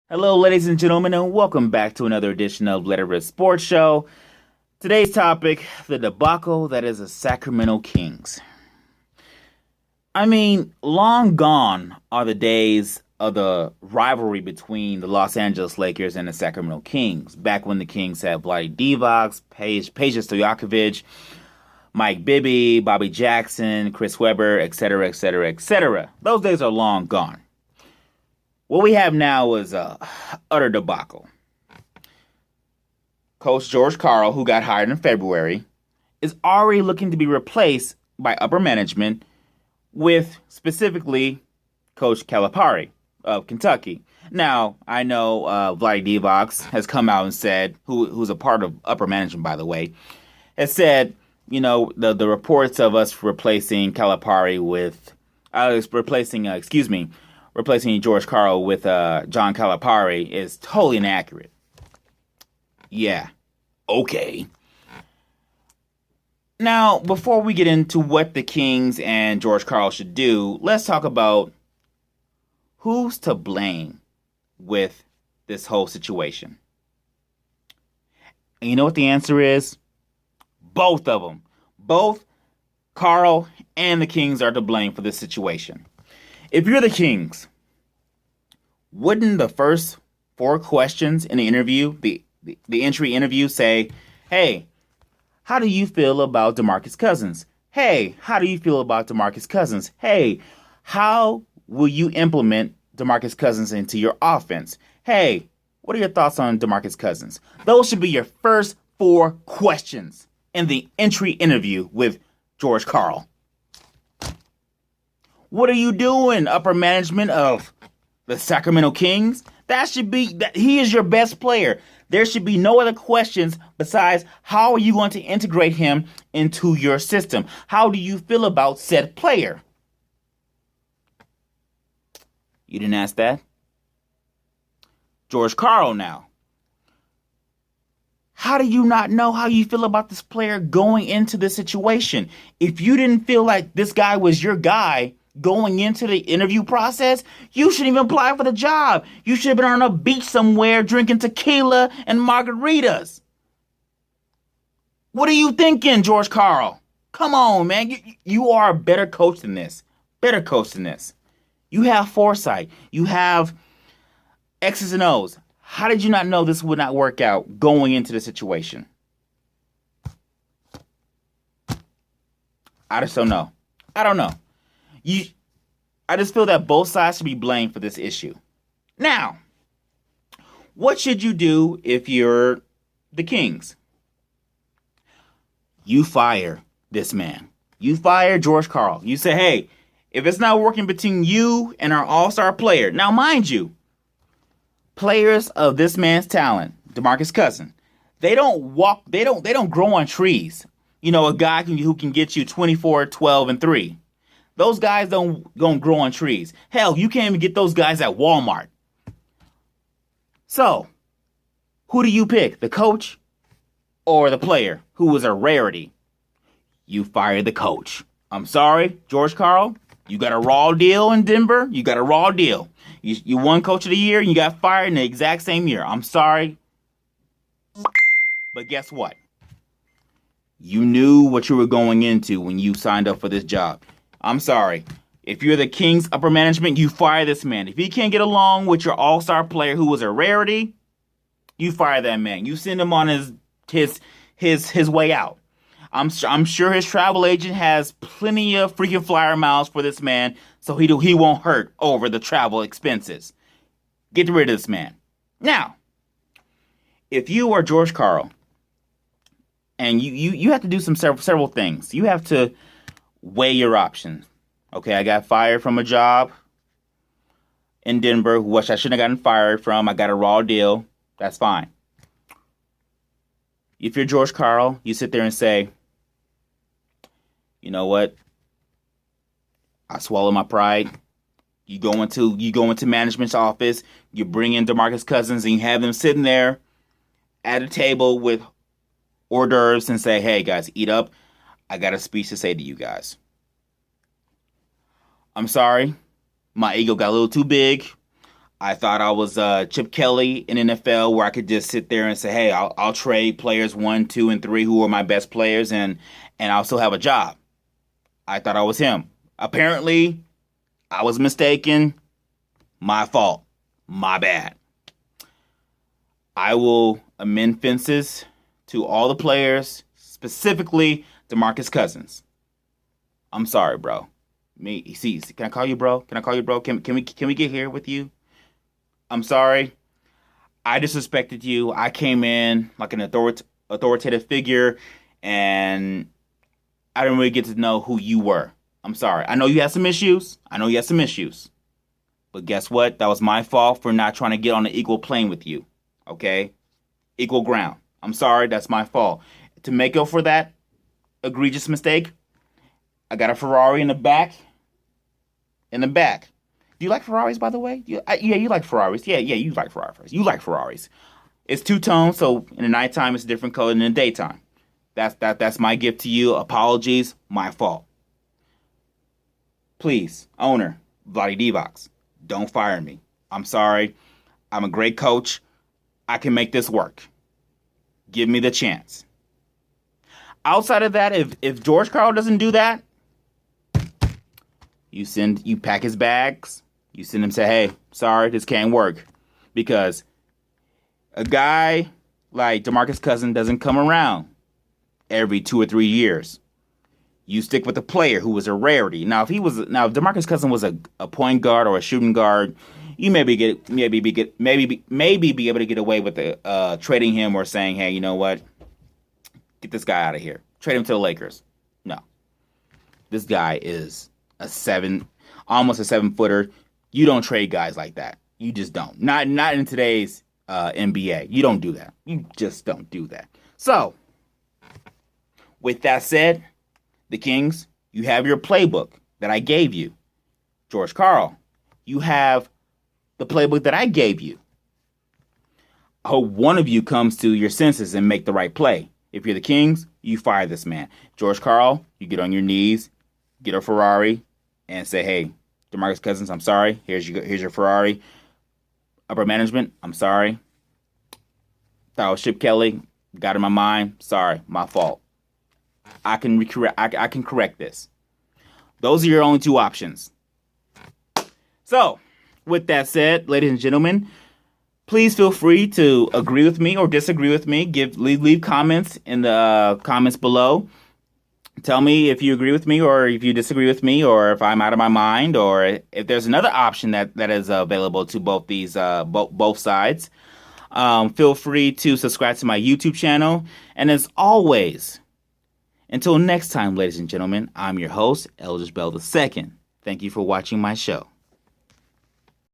Hello, ladies and gentlemen, and welcome back to another edition of Let It Rip Sports Show. Today's topic, the debacle that is the Sacramento Kings. I mean, long gone are the days of the rivalry between the Los Angeles Lakers and the Sacramento Kings. Back when the Kings had Vlade Divac, Peja Stojakovic, Mike Bibby, Bobby Jackson, Chris Webber, etc., etc., etc. Those days are long gone. What we have now is a utter debacle. Coach George Karl, who got hired in February, is already looking to be replaced by upper management with specifically Coach Calipari of Kentucky. Now, I know Vlade Divac has come out and said, who's a part of upper management, by the way, has said, you know, the reports of us replacing Calipari with, replacing George Karl with John Calipari is totally inaccurate. Yeah, okay. Now, before we get into what the Kings and George Karl should do, let's talk about who's to blame with this whole situation. And you know what the answer is? Both of them. Both Karl and the Kings are to blame for this situation. If you're the Kings, wouldn't the first four questions in the interview, the entry interview, say, hey, how do you feel about DeMarcus Cousins? Hey, how do you feel about DeMarcus Cousins? Hey, how will you implement DeMarcus Cousins into your offense? Hey, what are your thoughts on DeMarcus Cousins? Those should be your first four questions in the entry interview with George Karl. What are you doing, upper management of the Sacramento Kings? He is your best player. There should be no other questions besides how are you going to integrate him into your system? How do you feel about said player? You didn't ask that? George Karl now. How do you not know how you feel about this player going into this situation? If you didn't feel like this guy was your guy going into the interview process, you shouldn't even apply for the job. You should have been on a beach somewhere drinking tequila and margaritas. What are you thinking, George Karl? Come on, man. You are a better coach than this. Better coach than this. You have foresight. You have X's and O's. How did you not know this would not work out going into the situation? I just don't know. I don't know. I just feel that both sides should be blamed for this issue. Now, what should you do if you're the Kings? You fire this man. You fire George Karl. You say, hey, if it's not working between you and our all-star player, now mind you, players of this man's talent, DeMarcus Cousins, they don't grow on trees. You know, a guy who can get you 24, 12, and 3. Those guys don't grow on trees. Hell, you can't even get those guys at Walmart. So, who do you pick? The coach or the player who was a rarity? You fire the coach. I'm sorry, George Karl. You got a raw deal in Denver. You got a raw deal. You won Coach of the Year and you got fired in the exact same year. I'm sorry. But guess what? You knew what you were going into when you signed up for this job. I'm sorry. If you're the Kings upper management, you fire this man. If he can't get along with your all-star player who was a rarity, you fire that man. You send him on his way out. I'm sure his travel agent has plenty of freaking flyer miles for this man, so he won't hurt over the travel expenses. Get rid of this man. Now, if you are George Karl, and you have to do several things. You have to weigh your options. Okay, I got fired from a job in Denver, which I shouldn't have gotten fired from. I got a raw deal. That's fine. If you're George Karl, you sit there and say, you know what? I swallow my pride. You go into management's office, you bring in DeMarcus Cousins, and you have them sitting there at a table with hors d'oeuvres and say, hey, guys, eat up. I got a speech to say to you guys. I'm sorry. My ego got a little too big. I thought I was Chip Kelly in NFL, where I could just sit there and say, "Hey, I'll trade players 1, 2, and 3 who are my best players, and I'll still have a job." I thought I was him. Apparently, I was mistaken. My fault. My bad. I will amend fences to all the players, specifically DeMarcus Cousins. I'm sorry, bro. See, can I call you bro? Can I call you bro? Can we get here with you? I'm sorry. I disrespected you. I came in like an authoritative figure, and I didn't really get to know who you were. I'm sorry. I know you had some issues. But guess what? That was my fault for not trying to get on an equal plane with you. Okay? Equal ground. I'm sorry. That's my fault. To make up for that egregious mistake, I got a Ferrari in the back. Do you like Ferraris, by the way? You like Ferraris. Yeah, you like Ferraris. You like Ferraris. It's two-tone, so in the nighttime it's a different color than in the daytime. That's my gift to you. Apologies, my fault. Please, owner, Vlade Divac, don't fire me. I'm sorry. I'm a great coach. I can make this work. Give me the chance. Outside of that, if George Karl doesn't do that, you pack his bags, you send him, say, "Hey, sorry, this can't work." Because a guy like DeMarcus Cousins doesn't come around every 2 or 3 years. You stick with a player who was a rarity. Now, if DeMarcus Cousins was a point guard or a shooting guard, you maybe be able to get away with trading him or saying, "Hey, you know what? Get this guy out of here. Trade him to the Lakers." No. This guy is almost a 7-footer. You don't trade guys like that. You just don't. Not in today's NBA. You don't do that. You just don't do that. So, with that said, the Kings, you have your playbook that I gave you. George Karl, you have the playbook that I gave you. I hope one of you comes to your senses and make the right play. If you're the Kings, you fire this man. George Karl, you get on your knees, get a Ferrari, and say, "Hey, DeMarcus Cousins, I'm sorry. Here's your Ferrari. Upper management, I'm sorry. Thought I was Chip Kelly. Got in my mind. Sorry, my fault. I can correct this." Those are your only two options. So, with that said, ladies and gentlemen, please feel free to agree with me or disagree with me. Leave comments in the comments below. Tell me if you agree with me or if you disagree with me, or if I'm out of my mind, or if there's another option that is available to both these both sides. Feel free to subscribe to my YouTube channel. And as always, until next time, ladies and gentlemen, I'm your host, Eldridge Bell II. Thank you for watching my show.